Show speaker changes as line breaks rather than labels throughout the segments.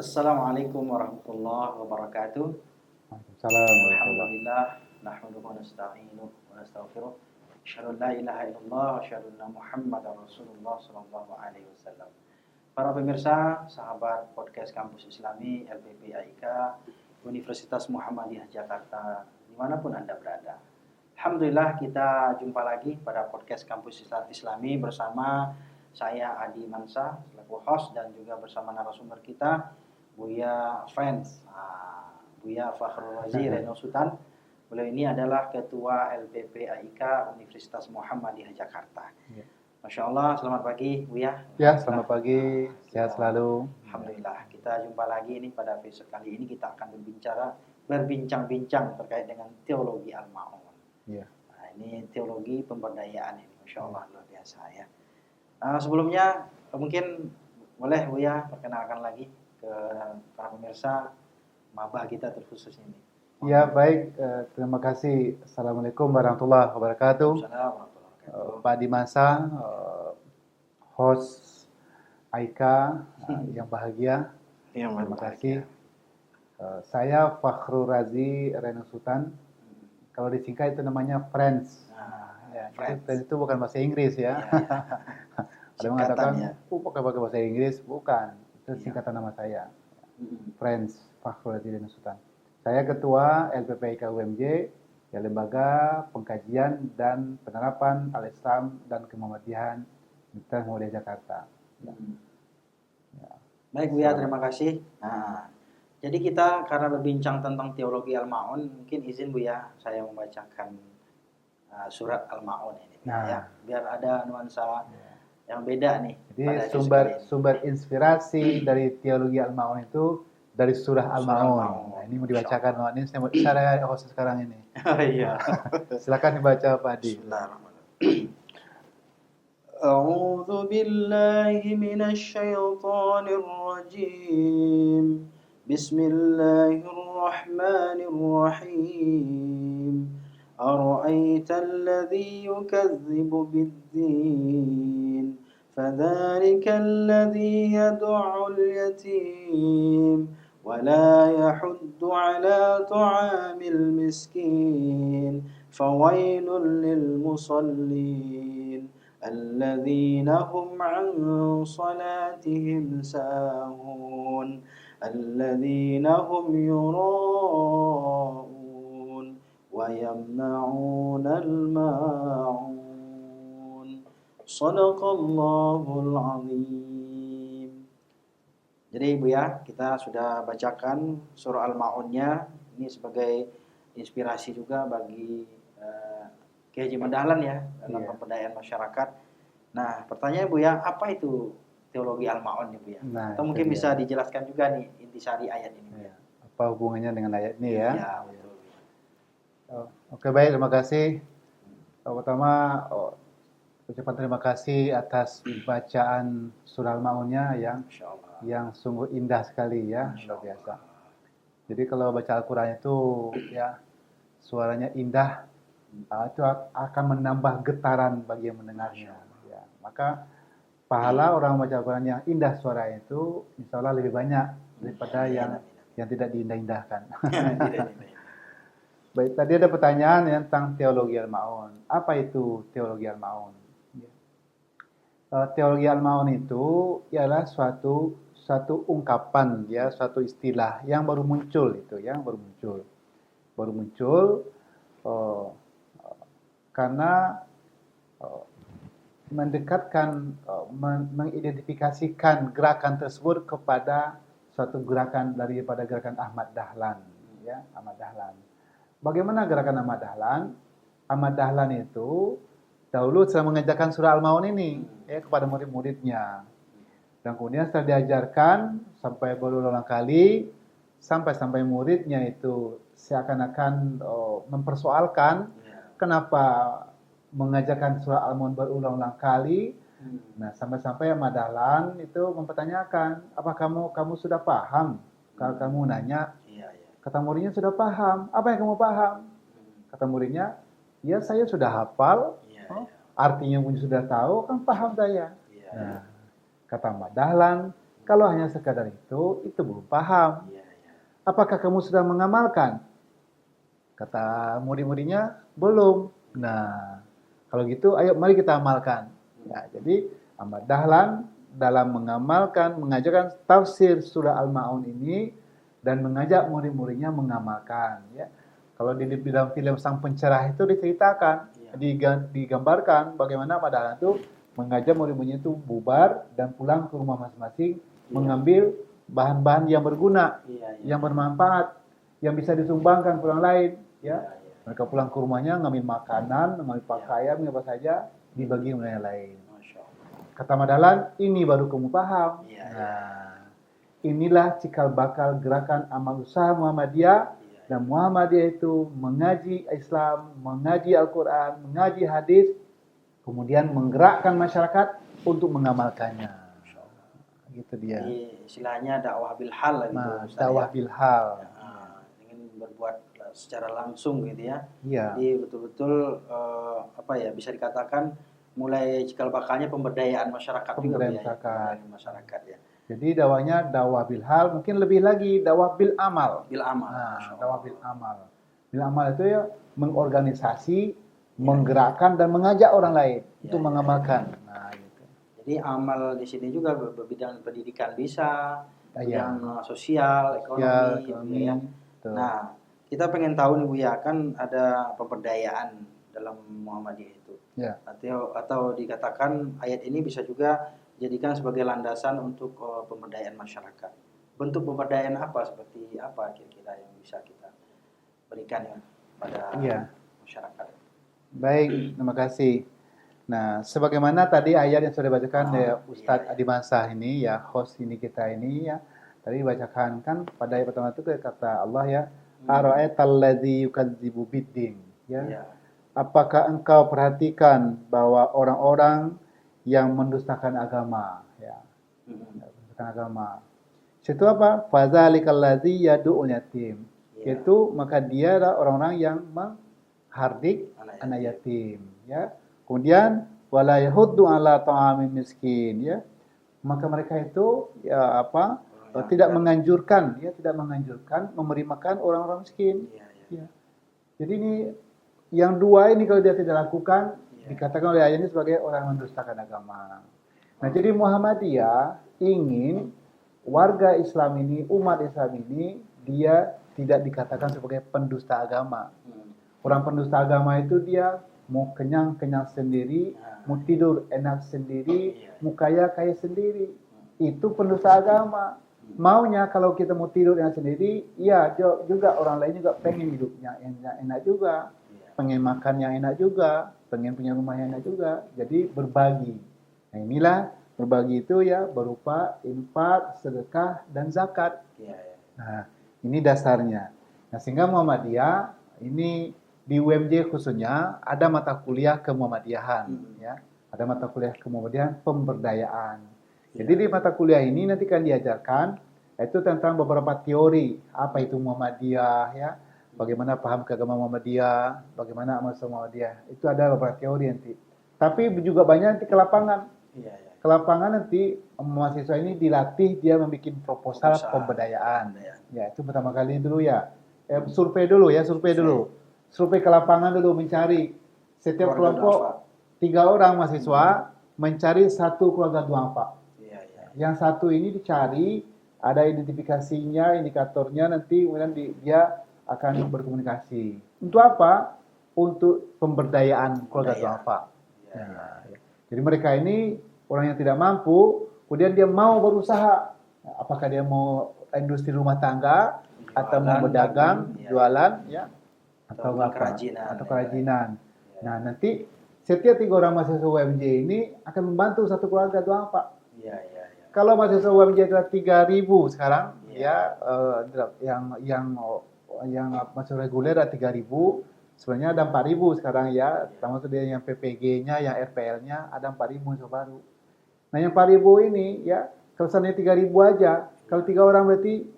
Assalamualaikum warahmatullahi wabarakatuh.
Salam warahmatullahi.
Alhamdulillah, nahmaduhu wa nasta'inuhu wa nastaghfiruh. Asyhadu an la ilaha illallah wa asyhadu anna Muhammadar Rasulullah sallallahu alaihi wasallam. Para pemirsa, sahabat podcast Kampus Islami LPP AIK Universitas Muhammadiyah Jakarta, dimanapun Anda berada. Alhamdulillah kita jumpa lagi pada podcast Kampus Islami bersama saya Adi Mansa selaku host dan juga bersama narasumber kita Buya Friends, Buya Fakhrul Razi Reno Sultan. Beliau ini adalah Ketua LPP AIK Universitas Muhammadiyah Jakarta.
Ya.
Masya Allah, selamat pagi Buya.
Ya, selamat pagi, sehat selalu.
Alhamdulillah, kita jumpa lagi ini pada episode kali ini kita akan berbincang-bincang terkait dengan teologi Al-Ma'un.
Ya.
Nah, ini teologi pemberdayaan ini, Masya Allah luar biasa ya. Sebelumnya mungkin boleh Buya perkenalkan lagi ke para pemirsa maba kita terkhusus ini.
Ya, baik. Terima kasih. Assalamualaikum warahmatullahi wabarakatuh. Pak Dimasa, host Aika yang bahagia. Terima kasih. Saya Fakhrul Razi Reno Sultan. Kalau disingkat itu namanya Friends. Friends itu bukan bahasa Inggris ya. Ada yang mengatakan, pakai bahasa Inggris, bukan. Itu singkatan nama saya. Friends, Fakhrul Razi Reno Sultan. Saya Ketua LPP AIK UMJ, ya, Lembaga Pengkajian dan Penerapan Al-Islam dan Kemuhammadiyahan Universitas Muhammadiyah Jakarta.
Ya. Baik Buya, terima kasih. Jadi kita karena berbincang tentang teologi Al-Ma'un, mungkin izin Buya saya membacakan surat Al-Ma'un ini, ya, biar ada nuansa yang beda nih.
Jadi sumber inspirasi dari teologi Al-Ma'un itu dari surah Al-Ma'un. Nah, ini mau dibacakan, ini saya host sekarang ini.
Iya.
Silakan dibaca Pak Adi.
A'udzu billahi minasy syaithanir rajim. Bismillahirrahmanirrahim. Ara'aita alladhi yukadzibu bid-din fadzalika alladhi yad'u al-yatim ولا يحض على طعام المسكين فويل للمصلين الذين هم عن صلاتهم ساهون الذين هم يراءون ويمنعون الماعون صدق الله العظيم. Jadi Ibu ya, kita sudah bacakan surah Al-Ma'unnya. Ini sebagai inspirasi juga bagi Kiai Haji Dahlan ya dalam pemberdayaan masyarakat. Nah, pertanyaan Bu ya, apa itu teologi Al-Ma'un Bu ya? Atau mungkin bisa dijelaskan juga nih intisari ayat ini.
Ya. Apa hubungannya dengan ayat ini ya?
Ya, betul.
Oke, baik, terima kasih. Pertama, ucapan terima kasih atas bacaan surah Al-Ma'unnya yang sungguh indah sekali ya, luar biasa. Jadi kalau baca Al-Quran itu ya suaranya indah, itu akan menambah getaran bagi yang mendengarnya. Ya, maka pahala orang membaca Al-Quran yang indah suaranya itu insya Allah lebih banyak daripada yang tidak diindah-indahkan. Baik, tadi ada pertanyaan tentang teologi Al-Ma'un. Apa itu teologi Al-Ma'un? Teologi Al-Ma'un itu ialah suatu ungkapan ya, suatu istilah yang baru muncul karena mendekatkan, mengidentifikasikan gerakan tersebut kepada suatu gerakan daripada gerakan Ahmad Dahlan ya, Ahmad Dahlan. Bagaimana gerakan Ahmad Dahlan? Ahmad Dahlan itu dahulu sedang mengajarkan surah Al-Ma'un ini ya kepada murid-muridnya. Dan kemudian setelah diajarkan sampai berulang kali, sampai muridnya itu seakan-akan mempersoalkan kenapa mengajarkan surah Al-Ma'un berulang-ulang kali. Nah, sampai Ahmad Dahlan itu mempertanyakan, apa kamu sudah paham? Kalau kamu nanya, kata muridnya sudah paham. Apa yang kamu paham? Kata muridnya, ya saya sudah hafal, artinya pun sudah tahu, kan paham saya. Nah, kata Ahmad Dahlan, Kalau hanya sekadar itu belum paham.
Iya, iya.
Apakah kamu sudah mengamalkan? Kata murid-muridnya, belum. Nah, kalau gitu ayo mari kita amalkan. Ya, jadi Ahmad Dahlan dalam mengamalkan, mengajarkan tafsir surah Al-Ma'un ini dan mengajak murid-muridnya mengamalkan. Ya. Kalau di dalam film Sang Pencerah itu diceritakan, digambarkan bagaimana Ahmad Dahlan itu mengajak murid-muridnya itu bubar dan pulang ke rumah masing-masing, mengambil bahan-bahan yang berguna, yang bermanfaat, yang bisa disumbangkan ke orang lain. Ya, mereka pulang ke rumahnya ngambil makanan, ngambil pakaian, ngambil apa saja, dibagi dengan yang lain. Kata Ahmad Dahlan, ini baru kamu paham. Nah, inilah cikal bakal gerakan amal usaha Muhammadiyah. Dan Muhammadiyah itu mengaji Islam, mengaji Al-Quran, mengaji hadis, kemudian menggerakkan masyarakat untuk mengamalkannya. Gitu dia.
Jadi istilahnya dakwah bil hal gitu.
Nah, dakwah bil hal.
Ingin berbuat secara langsung gitu ya.
Iya.
Jadi betul-betul bisa dikatakan mulai cikal bakalnya pemberdayaan masyarakat juga ya. Masyarakat ya.
Jadi dakwahnya dakwah bil hal, mungkin lebih lagi dakwah bil amal.
Bil amal.
Nah, dakwah bil amal. Bil amal itu ya mengorganisasi, menggerakkan dan mengajak orang lain untuk mengamalkan. Nah, gitu.
Jadi amal di sini juga bidang pendidikan bisa, bidang sosial, ekonomi ya. Nah, kita pengen tahu nih Bu ya, kan ada pemberdayaan dalam Muhammadiyah itu.
Ya.
Atau dikatakan ayat ini bisa juga jadikan sebagai landasan untuk pemberdayaan masyarakat. Bentuk pemberdayaan apa, seperti apa kira-kira yang bisa kita berikan ya pada masyarakat?
Baik, terima kasih. Nah, sebagaimana tadi ayat yang sudah dibacakan Ustadz Adi Mansah ini ya, host ini kita ini ya, tadi dibacakan kan pada ayat pertama itu kata Allah ya, ara'aital ladzi yukadzibu biddin ya. Apakah engkau perhatikan bahwa orang-orang yang mendustakan agama ya. Mendustakan agama. Itu apa? Fadzalikal ladzi yad'ul yatim. Yaitu maka dia adalah orang-orang yang menghardik anak yatim ya. Kemudian wala yahuddu ala ta'amil miskin ya. Maka mereka itu tidak menganjurkan memberi makan orang-orang miskin. Ya. Jadi ini yang dua ini kalau dia tidak lakukan dikatakan oleh ayat ini sebagai orang mendustakan agama. Nah, jadi Muhammadiyah ingin warga Islam ini, umat Islam ini, dia tidak dikatakan sebagai pendusta agama. Orang pendusta agama itu dia mau kenyang sendiri, mau tidur enak sendiri, mau kaya sendiri. Itu pendusta agama. Maunya kalau kita mau tidur enak sendiri, ya juga orang lain juga pengen hidupnya enak juga. Pengen makan yang enak juga, pengen punya rumah yang enak juga. Jadi berbagi. Nah, inilah berbagi itu ya berupa infak, sedekah, dan zakat. Nah, ini dasarnya. Nah, sehingga Muhammadiyah ini di UMJ khususnya ada mata kuliah kemuhammadiyahan ya. Ada mata kuliah kemuhammadiyahan pemberdayaan. Jadi di mata kuliah ini nanti kan diajarkan itu tentang beberapa teori, apa itu Muhammadiyah ya. Bagaimana paham keagamaan Muhammadiyah, bagaimana amal Muhammadiyah. Itu ada beberapa teori nanti. Tapi juga banyak nanti ke lapangan. Ke lapangan nanti mahasiswa ini dilatih dia membuat proposal pemberdayaan. Ya, itu pertama kali dulu ya. Survei dulu. Survei ke lapangan dulu, mencari setiap kelompok 3 orang mahasiswa mencari satu keluarga duafa. Yang satu ini dicari, ada identifikasinya, indikatornya, nanti kemudian dia akan berkomunikasi. Untuk apa? Untuk pemberdayaan keluarga duafa. Jadi mereka ini orang yang tidak mampu, kemudian dia mau berusaha. Apakah dia mau industri rumah tangga, atau mau berdagang, jualan, ya, atau apa? Atau kerajinan. Nah, nanti setiap 3 orang mahasiswa UMJ ini akan membantu satu keluarga duafa. Kalau mahasiswa UMJ adalah 3.000 sekarang, yang masuk reguler ada 3.000, sebenarnya ada 4.000 sekarang ya, termasuk dia yang PPG-nya, yang RPL-nya ada 4.000 mahasiswa baru. Nah, yang 4.000 ini ya, kalau misalnya 3.000 aja, kalau 3 orang berarti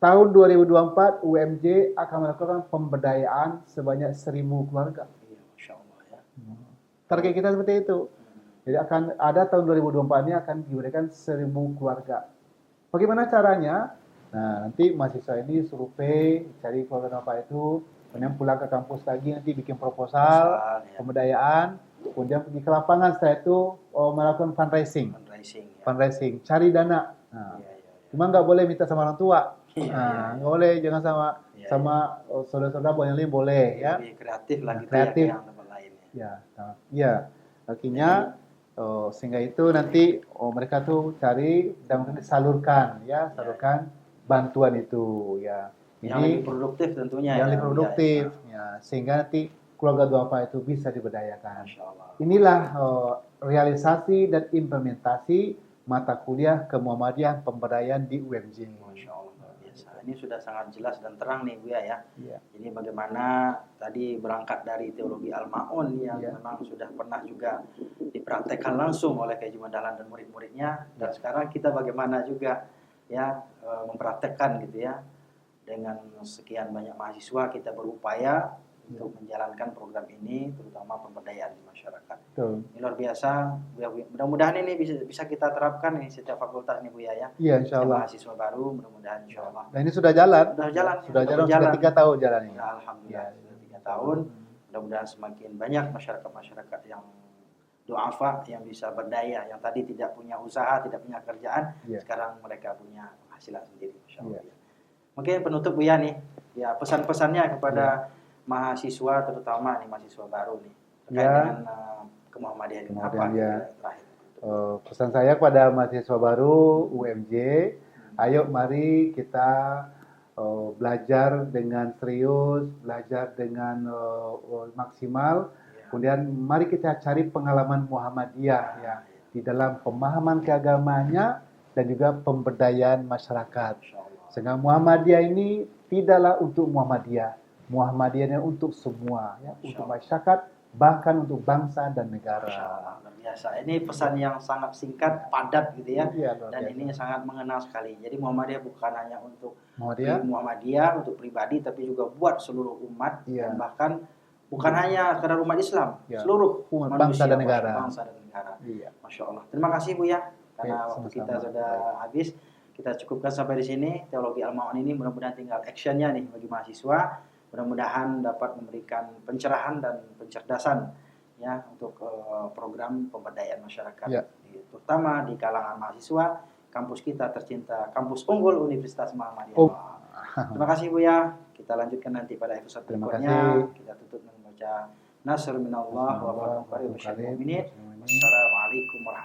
tahun 2024 UMJ akan melakukan pemberdayaan sebanyak 1.000 keluarga.
Masya Allah ya.
Target kita seperti itu. Jadi akan ada tahun 2024 ini akan diberikan 1.000 keluarga. Bagaimana caranya? Nah, nanti mahasiswa ini survei, cari keluarga bapak itu, kemudian pulang ke kampus lagi, nanti bikin proposal,
Ya.
pemberdayaan, kemudian pergi ke lapangan setelah itu melakukan fundraising,
Fundraising ya.
cari dana. Nah,
Iya, iya, iya.
cuma nggak boleh minta sama orang tua.
Iya,
Nah,
iya,
nggak boleh, jangan sama
Iya,
sama saudara-saudara yang lain boleh ya.
Lebih kreatif lah
Nah,
gitu
kreatif.
ya, kayak yang tempat lain ya.
Ya, iya. Akhirnya sehingga itu nanti mereka tuh cari dan mungkin disalurkan ya, salurkan bantuan itu ya.
Yang lebih produktif tentunya
yang
ya.
lebih produktif ya, sehingga nanti keluarga duafa itu bisa diberdayakan.
Masya Allah.
Inilah realisasi dan implementasi mata kuliah kemuhammadiyah pemberdayaan di UMJ.
Masya Allah, luar biasa. Ini sudah sangat jelas dan terang nih Buya ya.
Iya.
Jadi bagaimana tadi berangkat dari teologi Al-Ma'un yang
Iya.
memang sudah pernah juga dipraktekkan langsung oleh Kiai Jumat Dahlan dan murid-muridnya, dan sekarang kita bagaimana juga ya mempraktekkan gitu ya, dengan sekian banyak mahasiswa kita berupaya untuk menjalankan program ini, terutama pemberdayaan di masyarakat.
Betul.
Ini luar biasa. Mudah-mudahan ini bisa kita terapkan nih setiap fakultas nih Buya ya.
Iya, insya Allah.
Mahasiswa baru, mudah-mudahan insya Allah.
Nah, ini sudah jalan.
Sudah jalan.
Sudah 3 tahun jalannya.
Ya, alhamdulillah sudah 3 tahun. Mudah-mudahan semakin banyak masyarakat yang du'afa yang bisa berdaya, yang tadi tidak punya usaha, tidak punya kerjaan, sekarang mereka punya penghasilan sendiri, insya Allah. Mungkin penutup Buya nih, ya pesan-pesannya kepada mahasiswa, terutama nih mahasiswa baru nih terkait dengan kemuhammadiyahan ini apa terakhir?
Pesan saya kepada mahasiswa baru UMJ, ayo mari kita belajar dengan serius, belajar dengan maksimal. Kemudian mari kita cari pengalaman Muhammadiyah ya di dalam pemahaman keagamaannya dan juga pemberdayaan masyarakat. Sehingga Muhammadiyah ini tidaklah untuk Muhammadiyah, Muhammadiyahnya untuk semua ya, untuk masyarakat, bahkan untuk bangsa dan negara.
Luar biasa. Ini pesan yang sangat singkat, padat gitu ya. Dan ini sangat mengenal sekali. Jadi Muhammadiyah bukan hanya untuk Muhammadiyah untuk pribadi, tapi juga buat seluruh umat dan bahkan bukan hanya sekadar umat Islam, seluruh
umat
manusia,
bangsa dan negara.
Masya Allah. Terima kasih Buya, karena waktu kita sudah habis. Kita cukupkan sampai di sini. Teologi Al-Ma'un ini mudah-mudahan tinggal actionnya nih bagi mahasiswa. Mudah-mudahan dapat memberikan pencerahan dan pencerdasan ya untuk program pemberdayaan masyarakat, terutama di kalangan mahasiswa kampus kita tercinta, kampus unggul Universitas Muhammadiyah. Terima kasih Buya. Kita lanjutkan nanti pada episode berikutnya. Kita tutup dengan membaca Nasr minallah wa fathun qarib.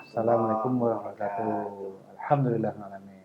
Assalamualaikum warahmatullahi wabarakatuh.
Alhamdulillahirrahmanirrahim.